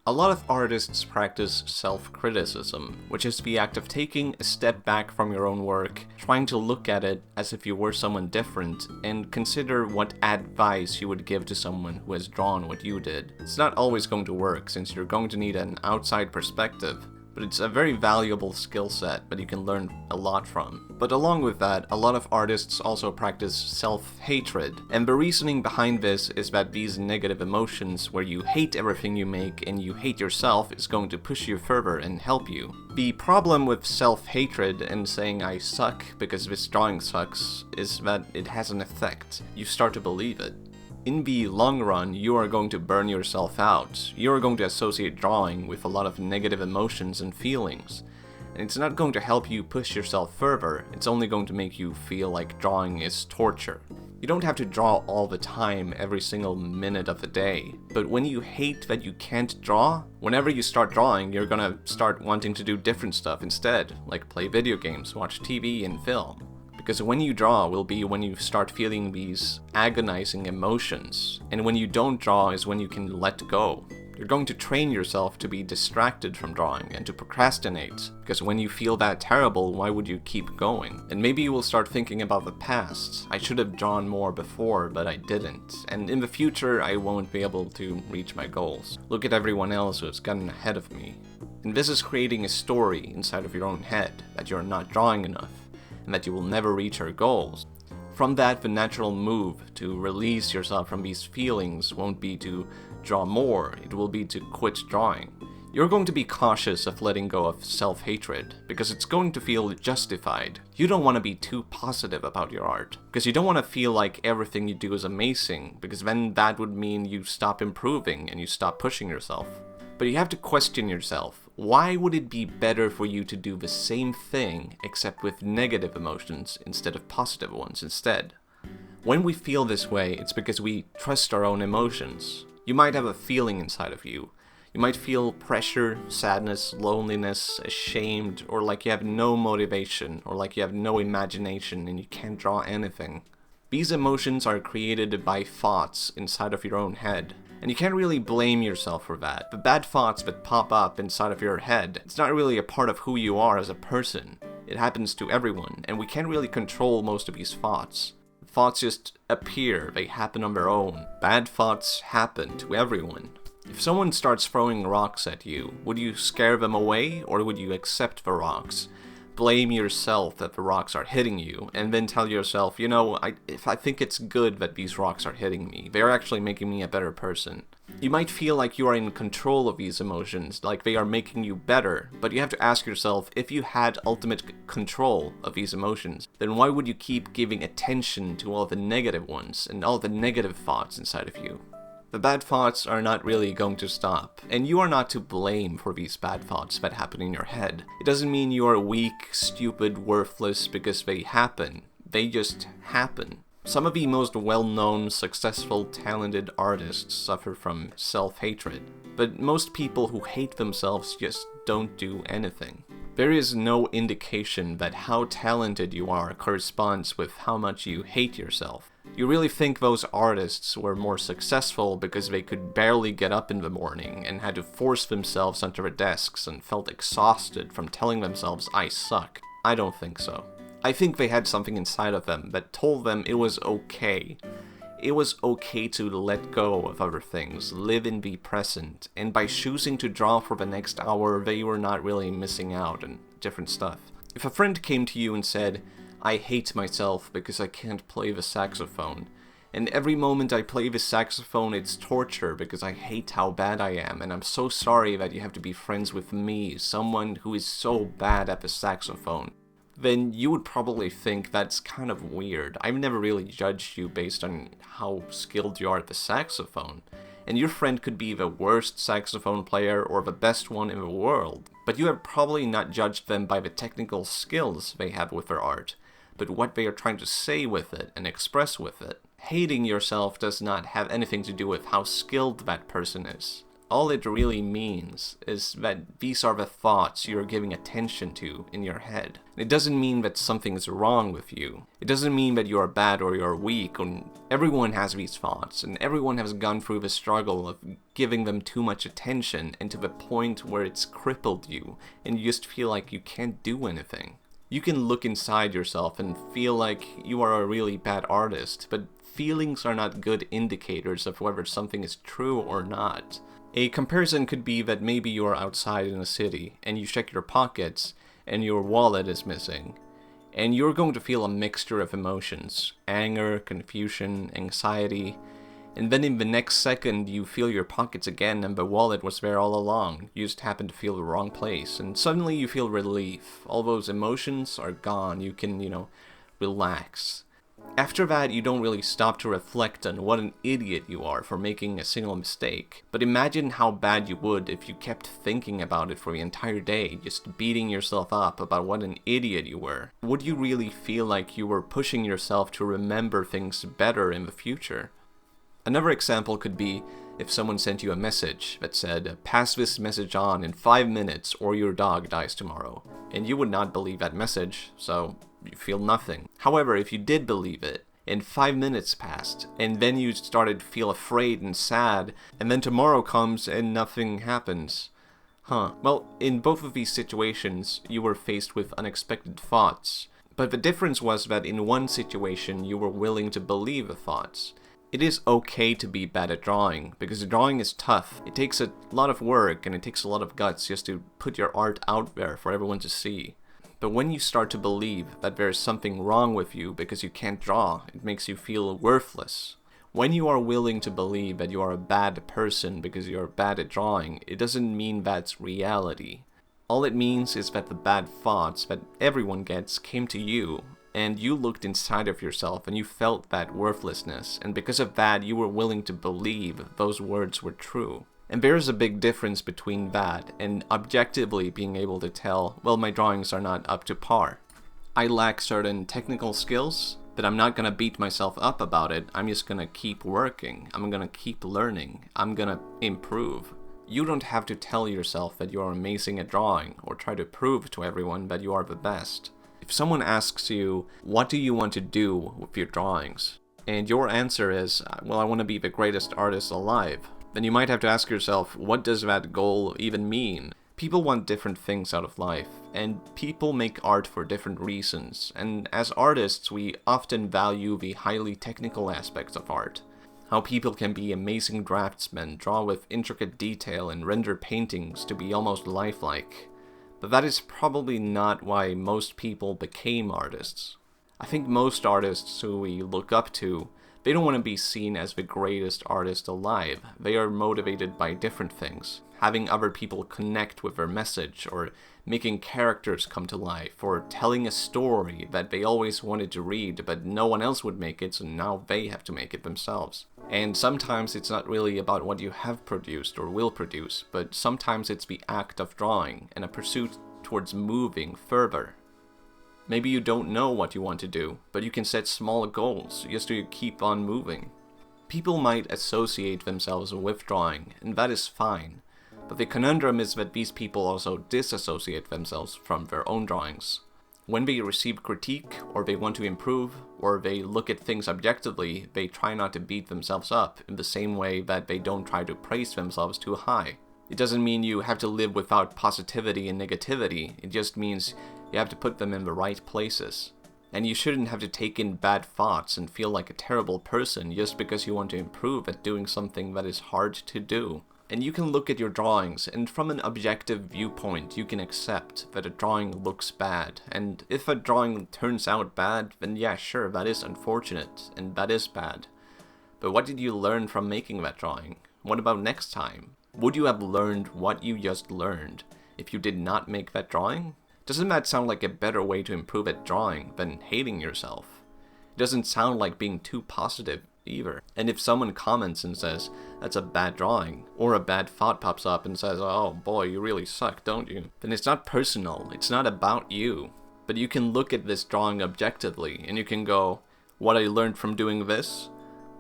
A lot of artists practice self-criticism, which is the act of taking a step back from your own work, trying to look at it as if you were someone different, and consider what advice you would give to someone who has drawn what you did. It's not always going to work, since you're going to need an outside perspective, but it's a very valuable skill set that you can learn a lot from. But along with that, a lot of artists also practice self-hatred, and the reasoning behind this is that these negative emotions, where you hate everything you make and you hate yourself, is going to push you further and help you. The problem with self-hatred and saying I suck because this drawing sucks is that it has an effect. You start to believe it. In the long run, you are going to burn yourself out. You are going to associate drawing with a lot of negative emotions and feelings. And it's not going to help you push yourself further, it's only going to make you feel like drawing is torture. You don't have to draw all the time, every single minute of the day. But when you hate that you can't draw, whenever you start drawing, you're gonna start wanting to do different stuff instead, like play video games, watch TV, and film. Because when you draw will be when you start feeling these agonizing emotions, and when you don't draw is when you can let go. You're going to train yourself to be distracted from drawing and to procrastinate, because when you feel that terrible, why would you keep going? And maybe you will start thinking about the past. I should have drawn more before, but I didn't, and in the future I won't be able to reach my goals. Look at everyone else who has gotten ahead of me. And this is creating a story inside of your own head, that you're not drawing enough, and that you will never reach your goals. From that, the natural move to release yourself from these feelings won't be to draw more, it will be to quit drawing. You're going to be cautious of letting go of self-hatred, because it's going to feel justified. You don't want to be too positive about your art, because you don't want to feel like everything you do is amazing, because then that would mean you stop improving and you stop pushing yourself. But you have to question yourself. Why would it be better for you to do the same thing, except with negative emotions instead of positive ones instead? When we feel this way, it's because we trust our own emotions. You might have a feeling inside of you. You might feel pressure, sadness, loneliness, ashamed, or like you have no motivation, or like you have no imagination and you can't draw anything. These emotions are created by thoughts inside of your own head. And you can't really blame yourself for that. The bad thoughts that pop up inside of your head, it's not really a part of who you are as a person. It happens to everyone, and we can't really control most of these thoughts. Thoughts just appear, they happen on their own. Bad thoughts happen to everyone. If someone starts throwing rocks at you, would you scare them away, or would you accept the rocks? Blame yourself that the rocks are hitting you, and then tell yourself, you know, I think it's good that these rocks are hitting me. They're actually making me a better person. You might feel like you are in control of these emotions, like they are making you better, but you have to ask yourself, if you had ultimate control of these emotions, then why would you keep giving attention to all the negative ones, and all the negative thoughts inside of you? The bad thoughts are not really going to stop, and you are not to blame for these bad thoughts that happen in your head. It doesn't mean you are weak, stupid, worthless because they happen. They just happen. Some of the most well-known, successful, talented artists suffer from self-hatred, but most people who hate themselves just don't do anything. There is no indication that how talented you are corresponds with how much you hate yourself. You really think those artists were more successful because they could barely get up in the morning and had to force themselves onto their desks and felt exhausted from telling themselves, I suck? I don't think so. I think they had something inside of them that told them it was okay. It was okay to let go of other things, live in the present, and by choosing to draw for the next hour, they were not really missing out on different stuff. If a friend came to you and said, I hate myself because I can't play the saxophone, and every moment I play the saxophone it's torture because I hate how bad I am, and I'm so sorry that you have to be friends with me, someone who is so bad at the saxophone, then you would probably think that's kind of weird. I've never really judged you based on how skilled you are at the saxophone. And your friend could be the worst saxophone player or the best one in the world, but you have probably not judged them by the technical skills they have with their art, but what they are trying to say with it and express with it. Hating yourself does not have anything to do with how skilled that person is. all it really means is that these are the thoughts you're giving attention to in your head. It doesn't mean that something is wrong with you. It doesn't mean that you're bad or you're weak. And everyone has these thoughts, and everyone has gone through the struggle of giving them too much attention, and to the point where it's crippled you, and you just feel like you can't do anything. You can look inside yourself and feel like you are a really bad artist, but feelings are not good indicators of whether something is true or not. A comparison could be that maybe you are outside in a city, and you check your pockets, and your wallet is missing. And you're going to feel a mixture of emotions: anger, confusion, anxiety. And then in the next second, you feel your pockets again, and the wallet was there all along. You just happened to feel the wrong place, and suddenly you feel relief. All those emotions are gone. You can, relax. After that, you don't really stop to reflect on what an idiot you are for making a single mistake. But imagine how bad you would if you kept thinking about it for the entire day, just beating yourself up about what an idiot you were. Would you really feel like you were pushing yourself to remember things better in the future? Another example could be if someone sent you a message that said, "Pass this message on in 5 minutes or your dog dies tomorrow." And you would not believe that message, so you feel nothing. However, if you did believe it, and 5 minutes passed, and then you started to feel afraid and sad, and then tomorrow comes and nothing happens. Well, in both of these situations, you were faced with unexpected thoughts. But the difference was that in one situation, you were willing to believe the thoughts. It is okay to be bad at drawing, because drawing is tough. It takes a lot of work, and it takes a lot of guts just to put your art out there for everyone to see. But when you start to believe that there is something wrong with you because you can't draw, it makes you feel worthless. When you are willing to believe that you are a bad person because you are bad at drawing, it doesn't mean that's reality. All it means is that the bad thoughts that everyone gets came to you, and you looked inside of yourself and you felt that worthlessness, and because of that you were willing to believe those words were true. And there's a big difference between that and objectively being able to tell, well, my drawings are not up to par. I lack certain technical skills, but I'm not gonna beat myself up about it. I'm just gonna keep working. I'm gonna keep learning. I'm gonna improve. You don't have to tell yourself that you are amazing at drawing or try to prove to everyone that you are the best. If someone asks you, what do you want to do with your drawings? And your answer is, well, I want to be the greatest artist alive. Then you might have to ask yourself, what does that goal even mean? People want different things out of life, and people make art for different reasons, and as artists we often value the highly technical aspects of art. How people can be amazing draftsmen, draw with intricate detail, and render paintings to be almost lifelike. But that is probably not why most people became artists. I think most artists who we look up to, they don't want to be seen as the greatest artist alive. They are motivated by different things. Having other people connect with their message, or making characters come to life, or telling a story that they always wanted to read but no one else would make it, so now they have to make it themselves. And sometimes it's not really about what you have produced or will produce, but sometimes it's the act of drawing and a pursuit towards moving further. Maybe you don't know what you want to do, but you can set small goals just to keep on moving. People might associate themselves with drawing, and that is fine. But the conundrum is that these people also disassociate themselves from their own drawings. When they receive critique, or they want to improve, or they look at things objectively, they try not to beat themselves up in the same way that they don't try to praise themselves too high. It doesn't mean you have to live without positivity and negativity, it just means you have to put them in the right places. And you shouldn't have to take in bad thoughts and feel like a terrible person just because you want to improve at doing something that is hard to do. And you can look at your drawings, and from an objective viewpoint, you can accept that a drawing looks bad. And if a drawing turns out bad, then yeah, sure, that is unfortunate, and that is bad. But what did you learn from making that drawing? What about next time? Would you have learned what you just learned if you did not make that drawing? Doesn't that sound like a better way to improve at drawing than hating yourself? It doesn't sound like being too positive either. And if someone comments and says, that's a bad drawing, or a bad thought pops up and says, oh boy, you really suck, don't you? Then it's not personal, it's not about you. But you can look at this drawing objectively, and you can go, what I learned from doing this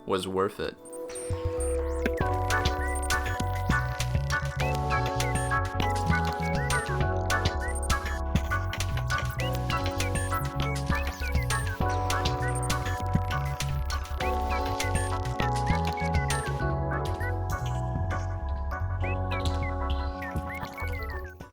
was worth it.